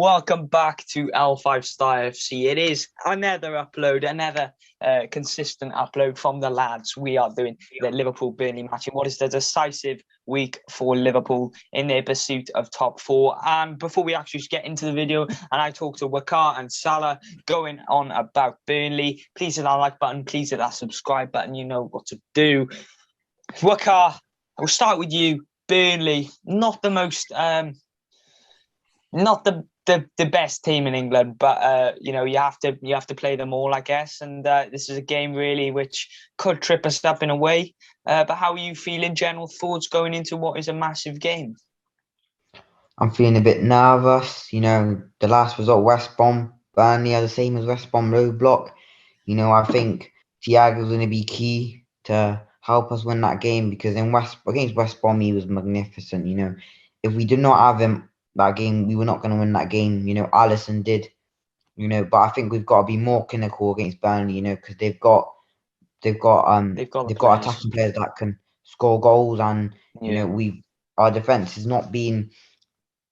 Welcome back to L5 Star FC. It is another upload, another consistent upload from the lads. We are doing the Liverpool Burnley match in what is the decisive week for Liverpool in their pursuit of top four. And before we actually get into the video, and I talk to Wakar and Salah going on about Burnley, please hit that like button, please hit that subscribe button. You know what to do. Wakar, we'll start with you. Burnley, not the most, not the best team in England, but you know, you have to play them all, I guess. And this is a game really which could trip us up in a way. But how are you feeling? General thoughts going into what is a massive game? I'm feeling a bit nervous. The last result, West Brom, Burnley are the same as West Brom roadblock. I think Thiago's going to be key to help us win that game because against West Brom, he was magnificent. If we did not have him that game, we were not going to win that game. Alisson did. But I think we've got to be more clinical against Burnley. Because They've got the they've got players. attacking players that can score goals, and Yeah. our defense has not been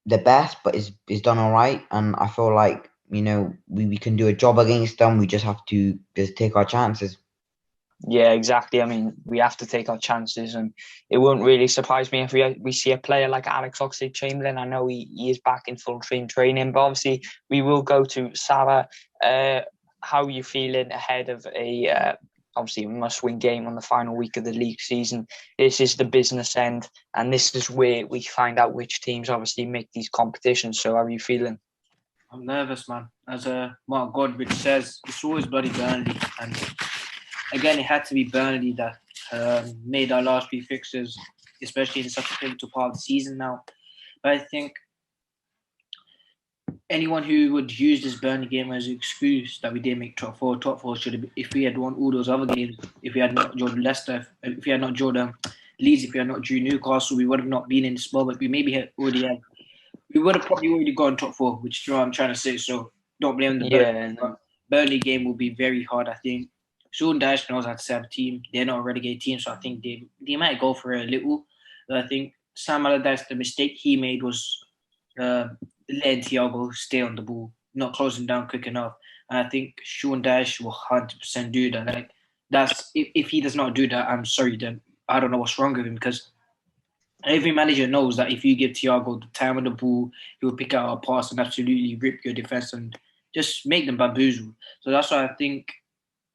the best, but is done all right. And I feel like we can do a job against them. We just have to just take our chances. Yeah, exactly. I mean, we have to take our chances, and it won't really surprise me if we see a player like Alex Oxlade-Chamberlain. I know he is back in full training, but obviously we will go to Salah. How are you feeling ahead of a obviously a must-win game on the final week of the league season? This is the business end, and this is where we find out which teams obviously make these competitions. So, how are you feeling? I'm nervous, man. As Mark Godwin says, it's always bloody Burnley. And again, it had to be Burnley that made our last few fixtures, especially in such a pivotal part of the season now. But I think anyone who would use this Burnley game as an excuse that we didn't make top four should have, if we had won all those other games, if we had not drawn Leicester, if we had not drawn Leeds, if we had not drew Newcastle, we would have not been in this spot. But we maybe had already had, we would have probably already gone top four, which is what I'm trying to say. So don't blame the Burnley. Yeah, But Burnley game will be very hard, I think. Sean Dyche knows how to set up a team. They're not a renegade team, so I think they might go for a little. But I think Sam Allardyce, the mistake he made was letting Thiago stay on the ball, not closing down quick enough. And I think Sean Dyche will 100% do that. Like that's if he does not do that, I'm sorry. Then I don't know what's wrong with him because every manager knows that if you give Thiago the time of the ball, he will pick out a pass and absolutely rip your defense and just make them bamboozled. So that's why I think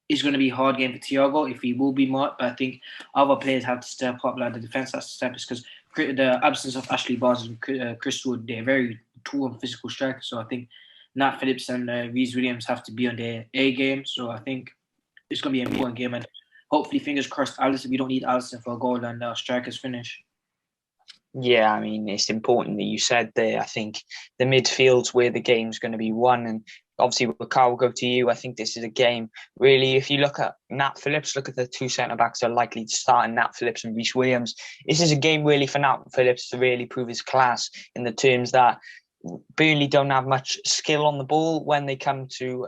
it's going to be a hard game for Thiago if he will be marked. But I think other players have to step up, like the defense has to step up because the absence of Ashley Barnes and Chris Wood, they're very tall and physical strikers. So I think Nat Phillips and Reece Williams have to be on their A game. So I think it's going to be an important game. And hopefully, fingers crossed, Alisson, we don't need Alisson for a goal and strikers finish. Yeah, I mean, it's important that you said there. I think the midfield's where the game's going to be won. And obviously, Carl will go to you. I think this is a game, really, if you look at Nat Phillips, look at the two centre-backs that are likely to start in Nat Phillips and Reece Williams. This is a game, really, for Nat Phillips to really prove his class in the terms that Burnley don't have much skill on the ball when they come to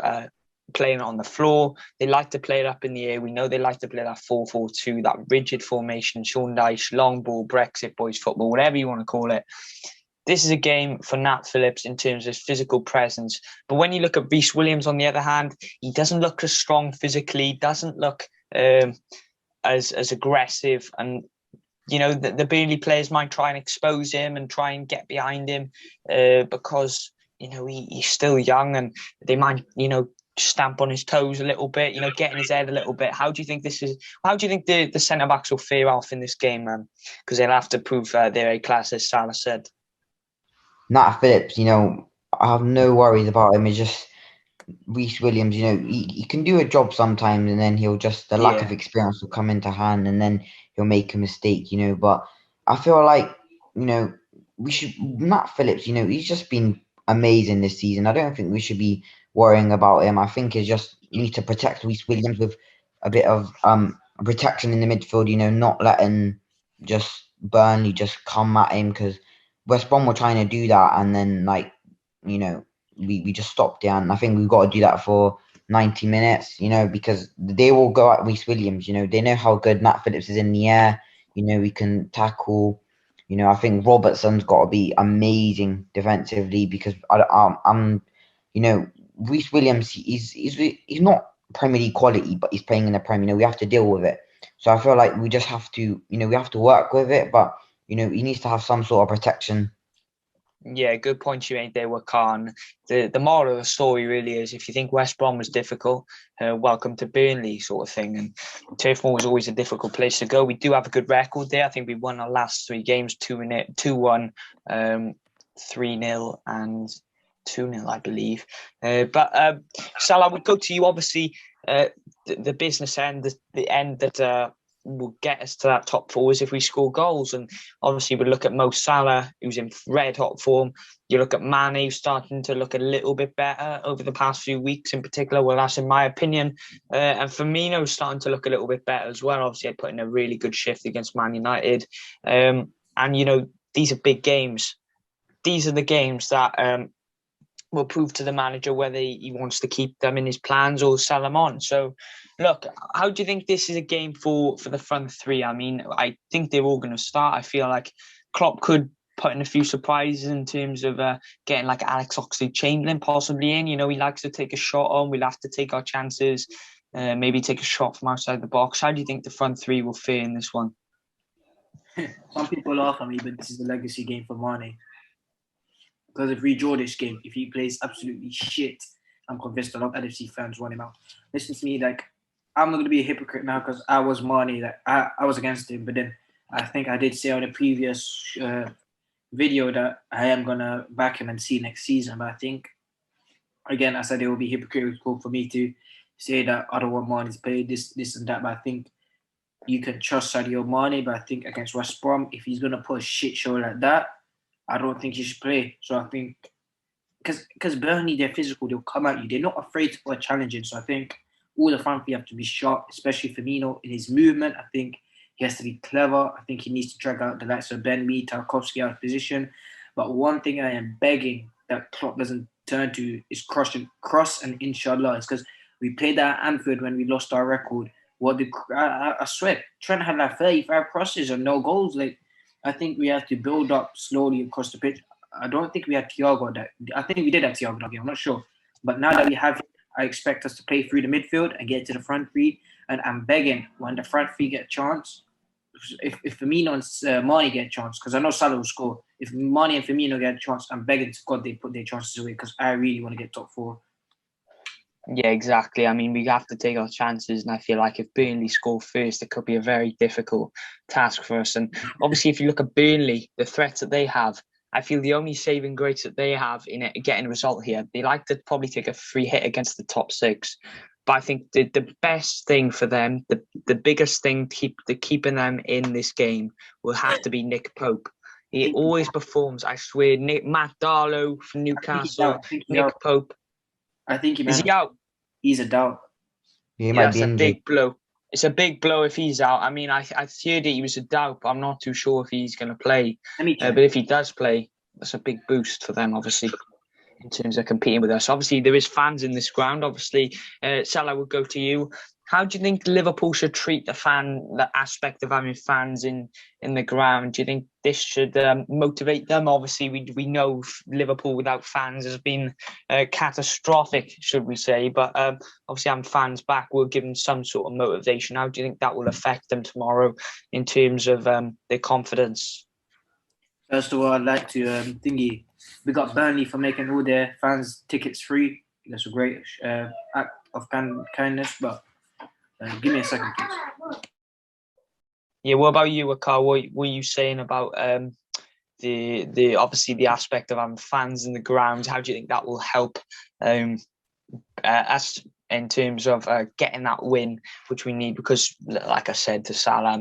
playing it on the floor. They like to play it up in the air. We know they like to play that 4-4-2, that rigid formation, Sean Dyche, long ball, Brexit boys football, whatever you want to call it. This is a game for Nat Phillips in terms of physical presence. But when you look at Reece Williams, on the other hand, he doesn't look as strong physically, doesn't look as aggressive. And, you know, the Burnley players might try and expose him and try and get behind him because, you know, he's still young and they might, you know, stamp on his toes a little bit, you know, get in his head a little bit. How do you think the centre backs will fare off in this game, man? Because they'll have to prove their A class, as Salah said. Nat Phillips, I have no worries about him. It's just Reece Williams, he can do a job sometimes, and then the lack of Yeah, experience will come into hand, and then he'll make a mistake, But I feel like, we should, Nat Phillips, he's just been amazing this season. I don't think we should be worrying about him. I think it's just, you need to protect Reece Williams with a bit of protection in the midfield, not letting just Burnley just come at him because West Brom were trying to do that, and then we just stopped it. And I think we've got to do that for 90 minutes, because they will go at Reece Williams. They know how good Nat Phillips is in the air. We can tackle. I think Robertson's got to be amazing defensively because Reece Williams, he's not Premier League quality, but he's playing in the Premier. We have to deal with it. So I feel like we just have to, we have to work with it. But he needs to have some sort of protection. Yeah, good point you made there with Khan. The moral of the story really is, if you think West Brom was difficult, welcome to Burnley sort of thing. And Turf Moor was always a difficult place to go. We do have a good record there. I think we won our last 3 games, 2-1, 3-0 and 2-0, I believe. But Salah, would go to you. Obviously, the business end, the end that will get us to that top 4 is if we score goals. And obviously we look at Mo Salah, who's in red hot form. You look at Mane, who's starting to look a little bit better over the past few weeks in particular. Well, that's in my opinion. And Firmino's starting to look a little bit better as well. Obviously, I put in a really good shift against Man United. And, these are big games. These are the games that will prove to the manager whether he wants to keep them in his plans or sell them on. So, look, how do you think this is a game for the front 3? I mean, I think they're all going to start. I feel like Klopp could put in a few surprises in terms of getting like Alex Oxlade-Chamberlain possibly in. He likes to take a shot on. We'll have to take our chances, maybe take a shot from outside the box. How do you think the front 3 will fare in this one? Some people laugh at me, but this is a legacy game for Mane. Because if we draw this game, if he plays absolutely shit, I'm convinced a lot of LFC fans want him out. Listen to me, I'm not going to be a hypocrite now because I was Mane, I was against him. But then I think I did say on a previous video that I am going to back him and see next season. But I think, again, I said it will be hypocritical for me to say that I don't want Mane to play this and that. But I think you can trust Sadio Mane. But I think against West Brom, if he's going to put a shit show like that, I don't think he should play. So I think, because Burnley, they're physical, they'll come at you. They're not afraid to put a challenge in. So I think all the front three have to be sharp, especially Firmino in his movement. I think he has to be clever. I think he needs to drag out the likes of Ben Mee, Tarkowski out of position. But one thing I am begging that Klopp doesn't turn to is cross and inshallah. It's because we played that at Anfield when we lost our record. I swear, Trent had like 35 crosses and no goals. I think we have to build up slowly across the pitch. I don't think we had Thiago. I think we did have Thiago that game. I'm not sure. But now that we have him, I expect us to play through the midfield and get to the front 3. And I'm begging when the front 3 get a chance, if Firmino and Mane get a chance, because I know Salah will score. If Mane and Firmino get a chance, I'm begging to God they put their chances away because I really want to get top 4. Yeah, exactly. I mean, we have to take our chances, and I feel like if Burnley score first, it could be a very difficult task for us. And obviously, if you look at Burnley, the threats that they have, I feel the only saving grace that they have in getting a result here, they like to probably take a free hit against the top 6. But I think the best thing for them, the biggest thing keeping them in this game will have to be Nick Pope. He always performs, I swear. Matt Darlow from Newcastle, Nick Pope. I think is he out? He's a doubt. He might be injured. A big blow. It's a big blow if he's out. I mean, I heard that he was a doubt, but I'm not too sure if he's going to play. But if he does play, that's a big boost for them, obviously, in terms of competing with us. Obviously, there is fans in this ground. Obviously, Salah would go to you. How do you think Liverpool should treat the aspect of having fans in the ground? Do you think this should motivate them? Obviously, we know Liverpool without fans has been catastrophic, should we say? But obviously, having fans back will give them some sort of motivation. How do you think that will affect them tomorrow in terms of their confidence? First of all, I'd like to we got Burnley for making all their fans tickets free. That's a great act of kindness, but give me a second, please. Yeah, what about you, Akar? What were you saying about the obviously the aspect of having fans in the ground? How do you think that will help us in terms of getting that win, which we need? Because, like I said to Salah,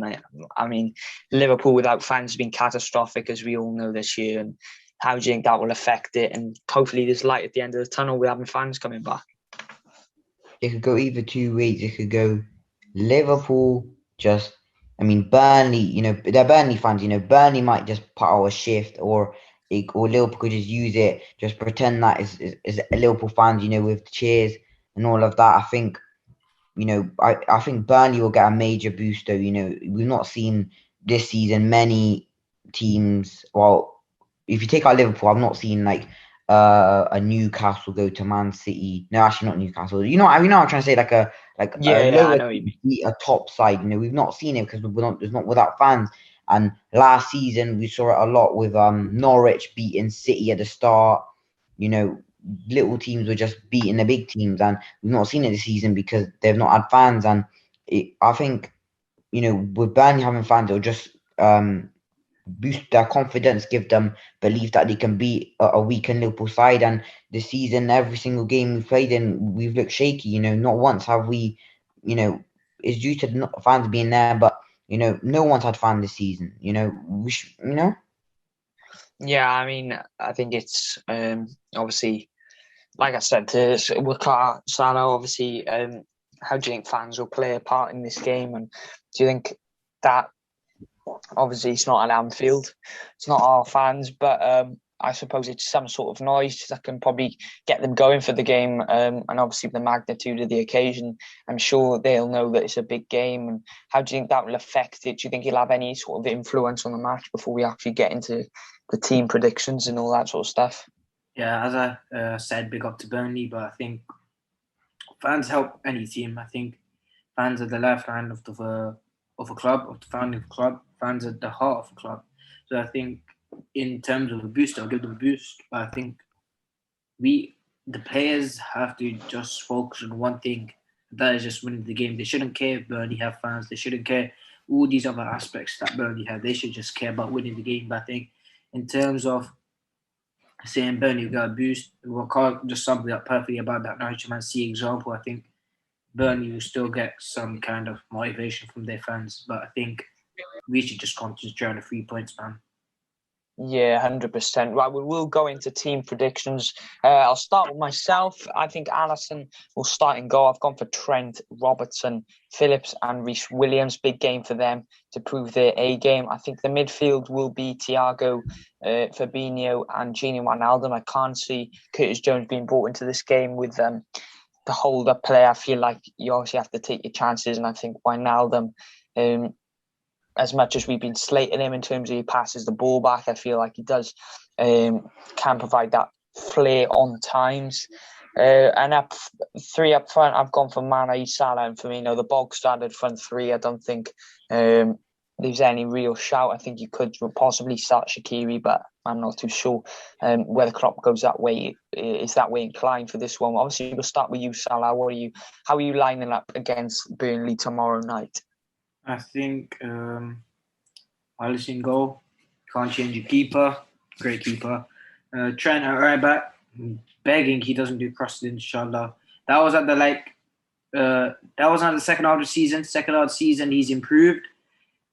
I mean, Liverpool without fans has been catastrophic, as we all know this year. And how do you think that will affect it? And hopefully there's light at the end of the tunnel with having fans coming back. It could go either 2 ways. It could go Liverpool Burnley, they're Burnley fans, Burnley might just put out a shift or Liverpool could just use it, just pretend that is Liverpool fans, with cheers and all of that. I think, I think Burnley will get a major boost though. We've not seen this season many teams. Well, if you take out Liverpool, I've not seen like a Newcastle go to Man City. No, actually not Newcastle. You know what I'm trying to say, like a Yeah, I lower know what you team mean. beat a top side. You know, we've not seen it because we're not there's not without fans. And last season we saw it a lot with Norwich beating City at the start. You know, little teams were just beating the big teams, and we've not seen it this season because they've not had fans. And I think, you know, with Burnley having fans, it'll just boost their confidence, give them belief that they can beat a weakened Liverpool side. And this season, every single game we've played in, we've looked shaky. You know, not once have we, you know, it's due to the fans being there, but you know, no one's had fans this season. You know, you know. Yeah, I mean, I think it's obviously, like I said, with Salah, obviously, how do you think fans will play a part in this game? And do you think that obviously it's not at Anfield, it's not our fans, but I suppose it's some sort of noise that can probably get them going for the game. And obviously the magnitude of the occasion, I'm sure they'll know that it's a big game. And how do you think that will affect it? Do you think it'll have any sort of influence on the match before we actually get into the team predictions and all that sort of stuff? Yeah, as I said, big up to Burnley, but I think fans help any team. I think fans are the lifeline of a club, of the founding of a club. Fans are the heart of a club. So I think in terms of a boost, I'll give them a boost. But I think the players have to just focus on one thing. That is just winning the game. They shouldn't care if Burnley have fans. They shouldn't care all these other aspects that Burnley have. They should just care about winning the game. But I think in terms of saying Burnley got a boost, we can't just sum it up perfectly about that Norwich Man City example. I think Burnley will still get some kind of motivation from their fans, but I think we should just concentrate on the 3 points, man. Yeah, 100%. Right, we'll go into team predictions. I'll start with myself. I think Alisson will start in goal. I've gone for Trent, Robertson, Phillips, and Reece Williams. Big game for them to prove their A game. I think the midfield will be Thiago, Fabinho, and Gini Wijnaldum. I can't see Curtis Jones being brought into this game with the hold-up player. I feel like you obviously have to take your chances, and I think Wijnaldum, as much as we've been slating him in terms of he passes the ball back, I feel like he does can provide that flair on times. And three up front, I've gone for Mane, Salah, and Firmino. The bog standard front three. I don't think there's any real shout. I think you could possibly start Shaqiri, but I'm not too sure whether Klopp goes that way. Is that way inclined for this one? Obviously, we'll start with you, Salah. How are you lining up against Burnley tomorrow night? I think Alisson goal. Can't change your keeper. Great keeper. Trent at right back. Begging he doesn't do crosses, inshallah. That was at that was on the second half of the season. Second half of the season he's improved.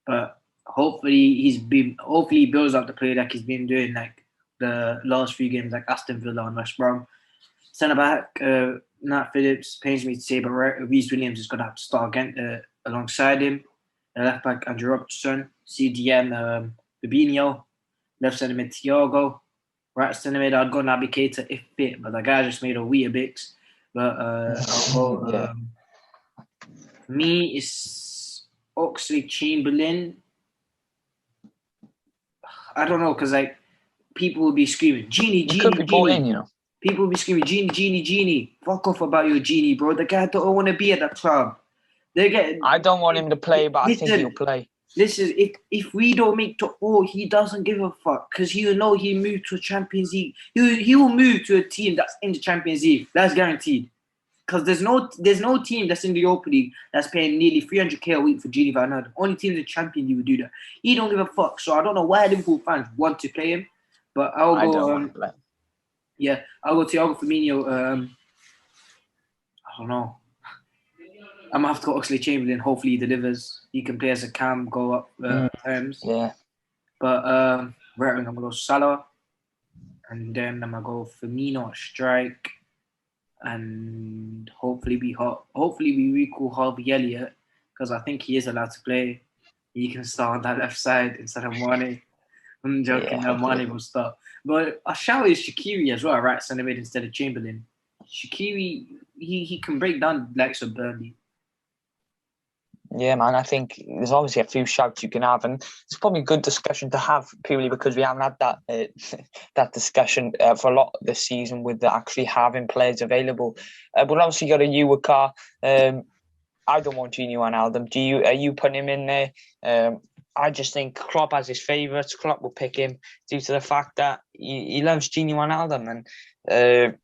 But hopefully he builds up the play like he's been doing like the last few games like Aston Villa and West Brom. Centre back, Nat Phillips, pains me to say, but Reece Williams is gonna have to start again alongside him. Left back Andrew Robertson, CDM Fabinho, left centre mid Thiago, right centre mid I'd go Naby Keita if fit, but the guy just made a Weetabix. But I'll go. Yeah. For me, it's Oxley Chamberlain. I don't know, because like people will be screaming, Genie, He could be brought in, you know. People will be screaming, Genie. Fuck off about your Genie, bro. The guy don't want to be at that club. I don't want him to play, but I think he'll play. Listen, if we don't make top four, he doesn't give a fuck because he'll know he moved to a Champions League. He will move to a team that's in the Champions League. That's guaranteed. Because there's no team that's in the Europa League that's paying nearly 300k a week for Gini Van Aert. Only team in the Champions League would do that. He don't give a fuck. So I don't know why Liverpool fans want to play him, but I'll go. I don't want to play. Yeah, I'll go Thiago Firmino. I don't know. I'm gonna have to go Oxley Chamberlain. Hopefully he delivers. He can play as a cam, go up terms. Yeah. But right, I'm gonna go Salah, and then I'm gonna go Firmino at strike, and hopefully we recall Harvey Elliott because I think he is allowed to play. He can start on that left side instead of Mane. I'm joking. Yeah, Mane will start. But a shout is Shaqiri as well, right? Centre mid instead of Chamberlain. Shaqiri, he can break down the likes of Burnley. Yeah, man, I think there's obviously a few shouts you can have, and it's probably a good discussion to have purely because we haven't had that that discussion for a lot of this season with actually having players available. But obviously, you got a you car. I don't want Gini Wijnaldum. Do you? Are you putting him in there? I just think Klopp has his favourites. Klopp will pick him due to the fact that he loves Gini Wijnaldum, and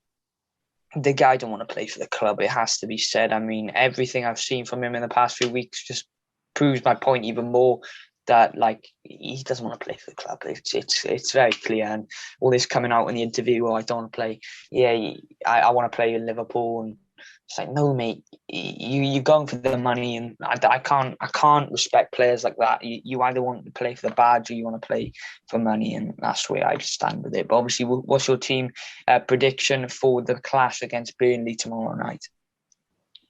the guy don't want to play for the club. It has to be said. I mean, everything I've seen from him in the past few weeks just proves my point even more. That like he doesn't want to play for the club. It's very clear, and all this coming out in the interview. Oh, I don't want to play. Yeah, I want to play in Liverpool, and it's like, no, mate, you're going for the money, and I can't respect players like that. You either want to play for the badge or you want to play for money, and that's where I stand with it. But obviously, what's your team prediction for the clash against Burnley tomorrow night?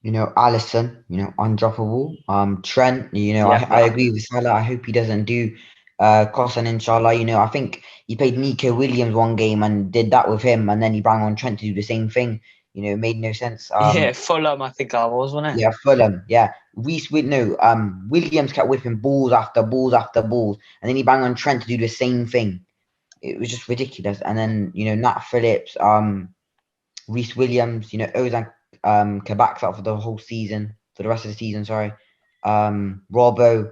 Alisson, undroppable. Trent, Yeah, I agree with Salah. I hope he doesn't do Kosan, inshallah. I think he played Nico Williams one game and did that with him, and then he brought on Trent to do the same thing. It made no sense. yeah, Fulham, I think I was, wasn't it? Yeah, Fulham. Yeah, Williams kept whipping balls after balls after balls, and then he banged on Trent to do the same thing. It was just ridiculous. And then Nat Phillips, Reece Williams, Ozan Kabak's out for the whole season, for the rest of the season. Sorry, Robbo,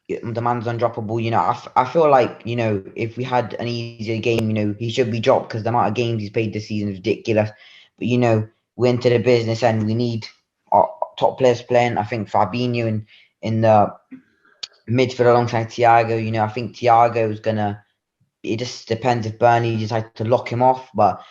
the man's undroppable. I feel like if we had an easier game, he should be dropped because the amount of games he's played this season is ridiculous. But we're into the business and we need our top players playing. I think Fabinho in the midfield alongside Thiago. I think Thiago is gonna. It just depends if Burnley decide to lock him off, but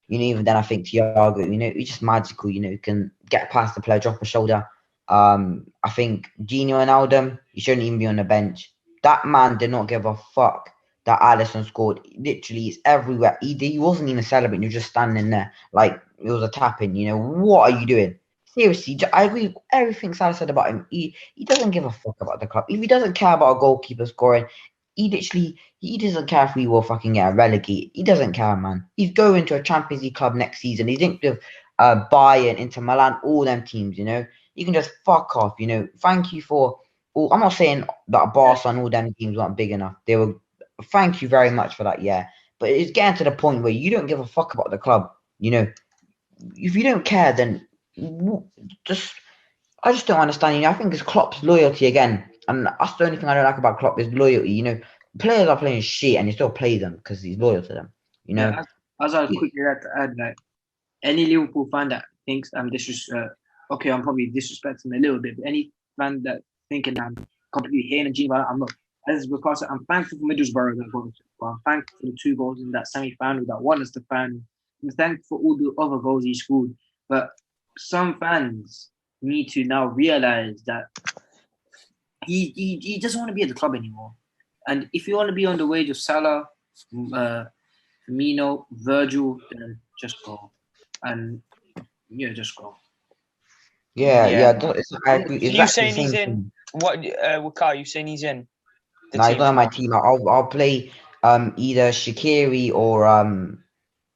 even then, I think Thiago, he's just magical. He can get past the player, drop a shoulder. I think Gini Wijnaldum, he shouldn't even be on the bench. That man did not give a fuck that Alisson scored. Literally, it's everywhere. He wasn't even celebrating. He was just standing there like it was a tap-in. What are you doing? Seriously, I agree with everything Salah said about him. He doesn't give a fuck about the club. If he doesn't care about a goalkeeper scoring, he doesn't care if we will fucking get relegated. He doesn't care, man. He's going to a Champions League club next season. He's linked with Bayern, Inter Milan, all them teams. You can just fuck off. Thank you for. I'm not saying that Barca and all them teams weren't big enough. They were. Thank you very much for that. Yeah, but it's getting to the point where you don't give a fuck about the club. If you don't care, then just. I just don't understand. I think it's Klopp's loyalty again. And that's the only thing I don't like about Klopp is loyalty. Players are playing shit and he still plays them because he's loyal to them. Yeah, as I quickly like to add, like any Liverpool fan that thinks I'm okay, I'm probably disrespecting him a little bit, but any fan that thinking I'm completely hating Gini, I'm not. As because I'm thankful for Middlesbrough that got us, but I'm thankful for the 2 goals in that semi-final that won us the final. I'm thankful for all the other goals he scored. But some fans need to now realize that he doesn't want to be at the club anymore. And if you want to be on the wage of Salah, Firmino, Virgil, then just go. And just go. Yeah. I agree. So you saying he's in? What car you saying he's in? No, he's not on my team. I'll play either Shaqiri or I'll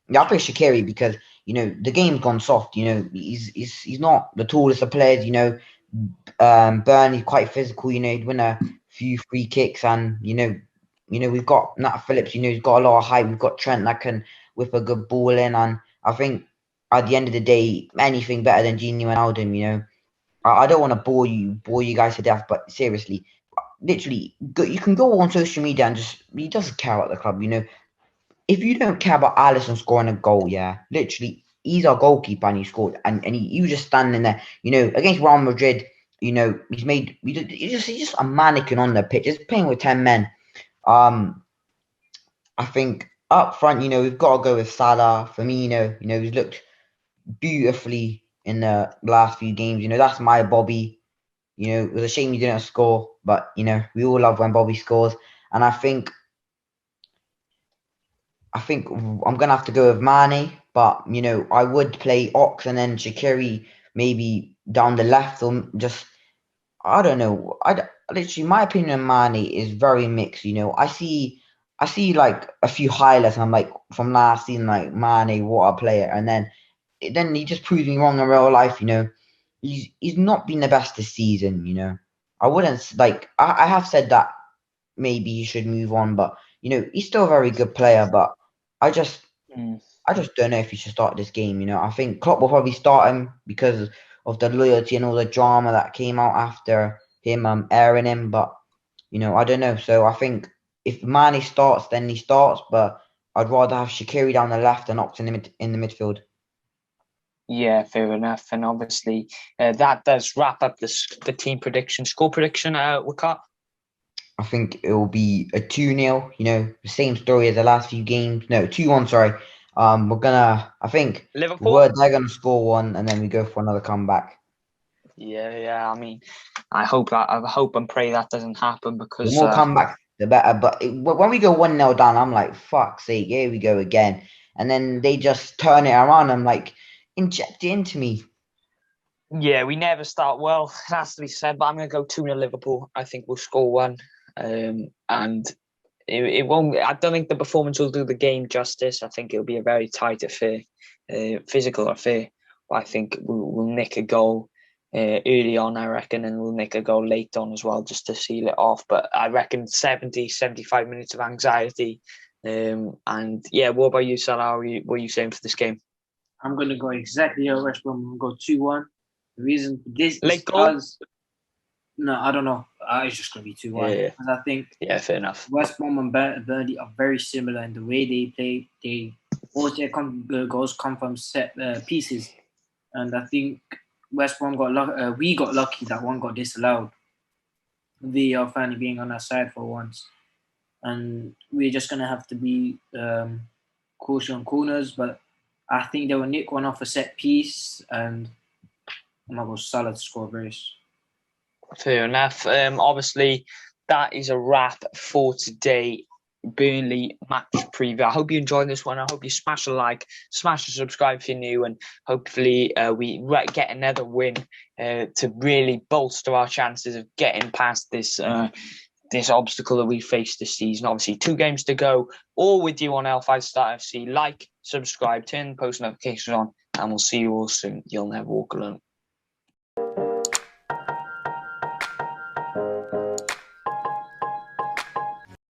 play Shaqiri because the game's gone soft. He's not the tallest of players. Burnley's quite physical. He'd win a few free kicks, and we've got Nat Phillips. He's got a lot of height. We've got Trent that can whip a good ball in, and I think at the end of the day, anything better than Gini Wijnaldum. I don't want to bore you guys to death, but seriously, literally, you can go on social media and he doesn't care about the club. If you don't care about Alisson scoring a goal, yeah, literally, he's our goalkeeper and he scored, and he was just standing there, against Real Madrid. He's just a mannequin on the pitch. He's playing with 10 men. I think up front, we've got to go with Salah, Firmino. He's looked beautifully in the last few games. That's my Bobby. It was a shame he didn't score, but we all love when Bobby scores. And I think I'm gonna have to go with Mane, but I would play Ox and then Shaqiri maybe down the left or just I don't know. Literally my opinion on Mane is very mixed. I see like a few highlights and I'm like from last season like Mane, what a player, and then he just proves me wrong in real life. You he's not been the best this season. I wouldn't like. I have said that maybe he should move on, but he's still a very good player. But I just Mm. I just don't know if he should start this game. I think Klopp will probably start him because of the loyalty and all the drama that came out after him airing him. But I don't know. So I think if Mane starts, then he starts. But I'd rather have Shaqiri down the left and Ox in the midfield. Yeah, fair enough. And obviously, that does wrap up the team prediction, score prediction. Wakat. I think it will be a 2-0. The same story as the last few games. No, 2-1. Sorry. I think Liverpool. they're gonna score one, and then we go for another comeback. Yeah. I mean, I hope and pray that doesn't happen The because more comebacks, the better. But when we go 1-0 down, I'm like, fuck's sake, here we go again. And then they just turn it around. I'm like, inject it into me. yeah, we never start well. It has to be said. But I'm going to go 2-0 Liverpool. I think we'll score one, and it won't. I don't think the performance will do the game justice. I think it'll be a very tight affair, physical affair. But I think we'll nick a goal early on, I reckon, and we'll nick a goal late on as well, just to seal it off. But I reckon 70, 75 minutes of anxiety. And yeah, what about you, Salah? What are you saying for this game? I'm going to go exactly how West Brom. I'm going to go 2-1. The reason for this Late is goal? because, no, I don't know. It's just going to be 2-1. Yeah. Because I think fair enough. West Brom and Burnley are very similar in the way they play. Most of their goals come from set pieces. And I think West Brom we got lucky that one got disallowed. VAR finally being on our side for once. And we're just going to have to be cautious on corners. But I think they will nick one off a set piece. And I'm going to go Salah to score a brace. Fair enough. Obviously, that is a wrap for today. Burnley match preview. I hope you enjoyed this one. I hope you smash a like, smash a subscribe if you're new, and hopefully we get another win to really bolster our chances of getting past this this obstacle that we faced this season. Obviously, 2 games to go. All with you on L5 Star FC. Like, subscribe, turn post notifications on, and we'll see you all soon. You'll never walk alone.